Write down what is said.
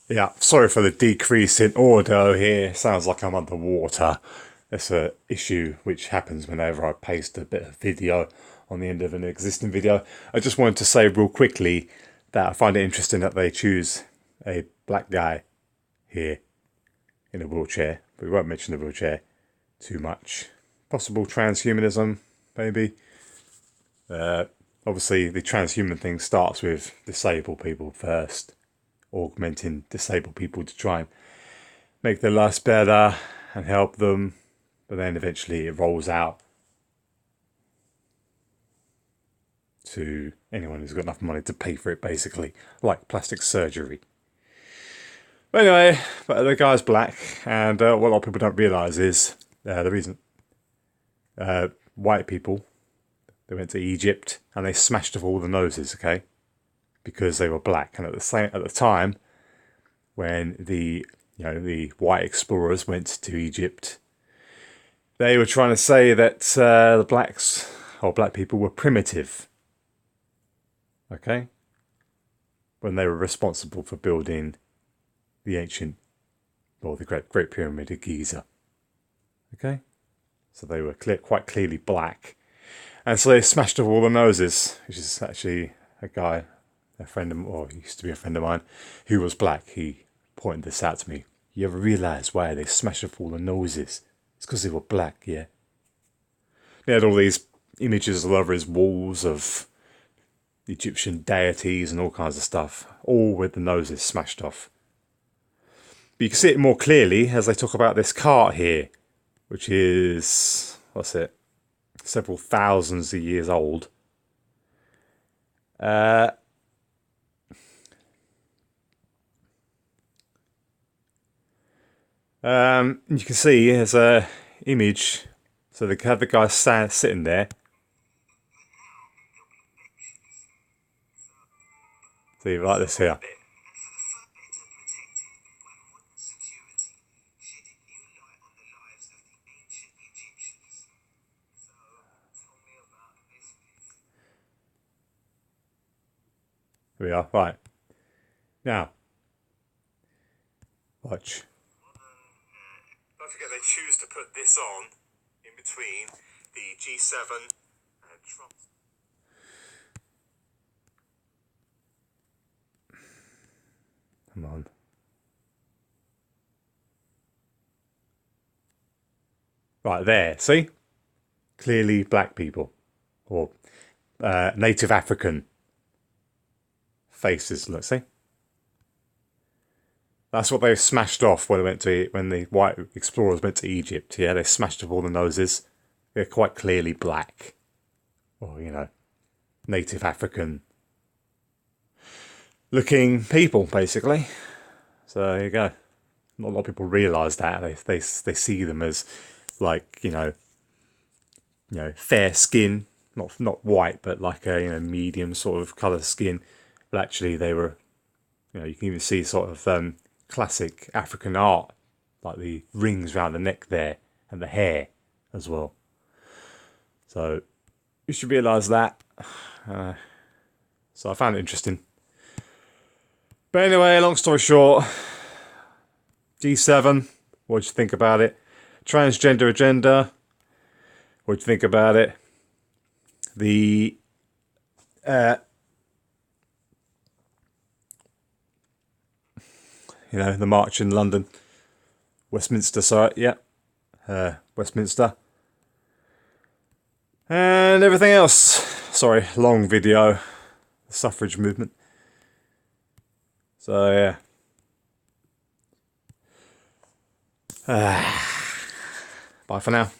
Yeah, sorry for the decrease in audio here. Sounds like I'm underwater. That's an issue which happens whenever I paste a bit of video on the end of an existing video. I just wanted to say real quickly that I find it interesting that they choose a black guy here in a wheelchair. We won't mention the wheelchair too much. Possible transhumanism, maybe. Obviously, the transhuman thing starts with disabled people first, augmenting disabled people to try and make their lives better and help them, but then eventually it rolls out to anyone who's got enough money to pay for it, basically, like plastic surgery. But anyway, but the guy's black, and what a lot of people don't realise is the reason white people, they went to Egypt and they smashed off all the noses, okay, because they were black. And at the time when the white explorers went to Egypt, they were trying to say that the blacks or black people were primitive, okay, when they were responsible for building the ancient, or the Great Pyramid of Giza, okay. So they were quite clearly black. And so they smashed off all the noses, which is actually a guy, a friend of, or used to be a friend of mine, who was black. He pointed this out to me. You ever realise why they smashed off all the noses? It's because they were black, yeah. He had all these images all over his walls of Egyptian deities and all kinds of stuff, all with the noses smashed off. But you can see it more clearly as they talk about this cart here, which is, what's it? Several thousands of years old. You can see there's a image. So they have the guy sitting there. See, like this here. Here we are. Right. Now, watch. Don't forget they choose to put this on in between the G7 and Trump. Come on. Right there, see? Clearly black people. Or native African faces, look, see? That's what they smashed off when the white explorers went to Egypt. Yeah, they smashed off all the noses. They're quite clearly black. Or, native African looking people, basically. So there you go. Not a lot of people realise that. They see them as like, fair skin. Not white, but like a medium sort of colour skin. But actually they were, you can even see sort of classic African art, like the rings around the neck there and the hair as well. So you should realise that. So I found it interesting. But anyway, long story short, G7, what do you think about it? Transgender agenda, what do you think about it? The the march in London, Westminster, sorry, yeah, Westminster, and everything else. Sorry, long video, the suffrage movement. So yeah. Bye for now.